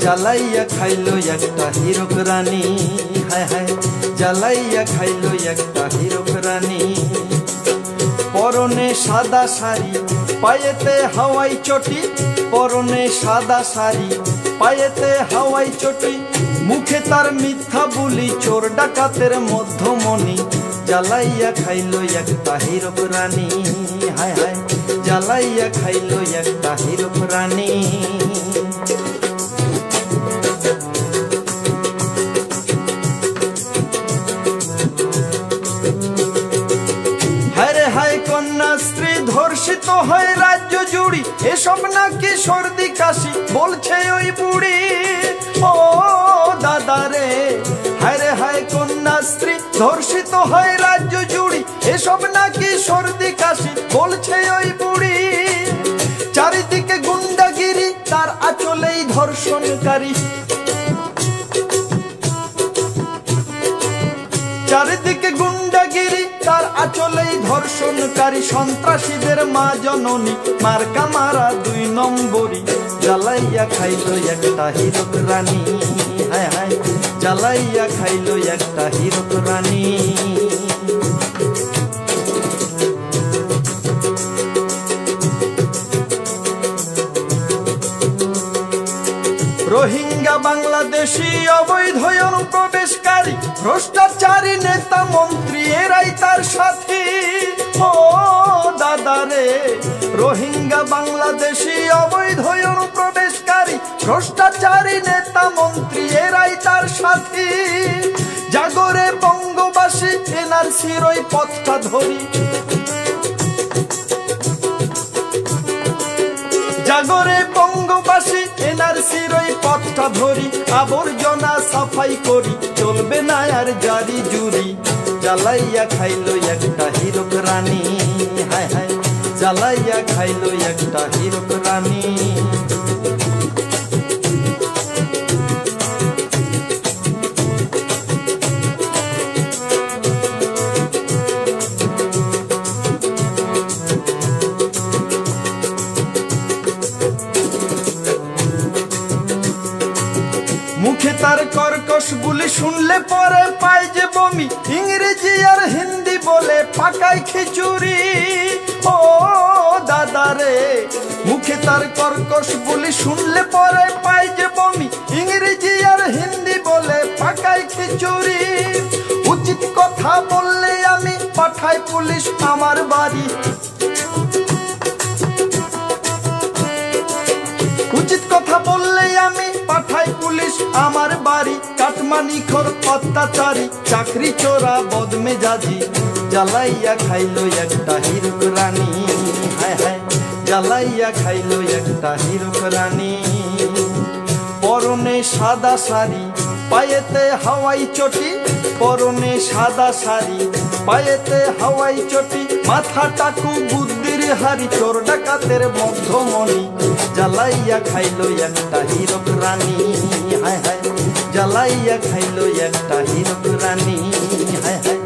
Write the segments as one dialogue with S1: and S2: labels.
S1: জ্বালাইয়া খাইলো একটা হিরক রানী, হায় হায় জ্বালাইয়া খাইলো একটা হিরক রানী। পরনে সাদা শাড়ি পায়েতে হাওয়াই চটি, পরনে সাদা শাড়ি পায়েতে হাওয়াই চটি, মুখে তার মিথ্যা বুলি চোর ডাকাতের মধ্যমণি। জ্বালাইয়া খাইলো একটা হিরক রানী, হায় হায় জ্বালাইয়া খাইলো একটা হিরক রানী। হায় হায় কন্যা স্ত্রী ধর্ষিত হয় রাজ্য জুড়ি, এসব নাকি সর্দি কাশি বলছে ওই বুড়ি। ও দাদা রে, হায় হায় কন্যা স্ত্রী ধর্ষিত হয় রাজ্য জুড়ি, এসব নাকি সর্দি কাশি বলছে ওই বুড়ি। চারিদিকে গুন্ডাগিরি তার আঁচলেই ধর্ষণকারী, চারিদিকে গুন্ডাগিরি তার আঁচলেই ধর্ষণকারী। সন্ত্রাসীদের মা জননী মার্কা মারা 2 নম্বরী। জ্বালাইয়া খাইলো একটা হিরক রানী, হায় হায় জ্বালাইয়া খাইলো একটা হিরক রানী। রোহিঙ্গা বাংলাদেশি অবৈধ অনুপ্রবেশকারী, ভ্রষ্টাচারী নেতা মন্ত্রী এরাই তার সাথী। ও দাদা রে, রোহিঙ্গা বাংলাদেশি অবৈধ অনুপ্রবেশকারী, ভ্রষ্টাচারী নেতা মন্ত্রী এরাই তার সাথী। জাগরে বঙ্গবাসী এনআরসির ওই পথটা ধরি, জাগরে বঙ্গবাসী এনআরসির ওই পথটা ধরি। আবর্জনা সাফাই করি, চলবে না আর জারি জুরি। জ্বালাইয়া খাইলো একটা হিরক রানী, হায় হায় জ্বালাইয়া খাইলো একটা হিরক রানী। মুখে তার কর্কশ বুলি শুনলে পরে পায় যে বমি, ইংরেজি আর হিন্দি বলে পাকায় খিচুড়ি। ও দাদা রে, মুখে তার কর্কশ বুলি শুনলে পরে পায় যে বমি, ইংরেজি আর হিন্দি বলে পাকায় খিচুড়ি। উচিত কথা বললে আমি পাঠাই পুলিশ আমার বাড়ি, উচিত কথা বললে আমি পাঠাই পুলিশ আমার বাড়ি। কাটমানিখোর অত্যাচারী, চাকরি চোরা বদমেজাজি। জ্বালাইয়া খাইলো একটা হিরক রানী, হায় হায় জ্বালাইয়া খাইলো একটা হিরক রানী। পরনে সাদা শাড়ি পায়েতে হাওয়াই চটি, পরনে সাদা শাড়ি পায়েতে হাওয়াই চটি, মাথা টাকু বুদ্ধির হারি চোর ডাকাতের মধ্যমণি। জ্বালাইয়া খাইলো একটা হিরক রানী, হায় হায় জ্বালাইয়া খাইলো একটা হিরক রানী, হায় হায়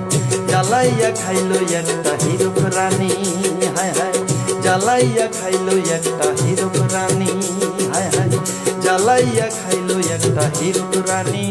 S1: জ্বালাইয়া খাইলো একটা হিরক রানী, হায় হায় জ্বালাইয়া খাইলো একটা হিরক রানী, হায় হায় জ্বালাইয়া খাইলো একটা হিরক রানী।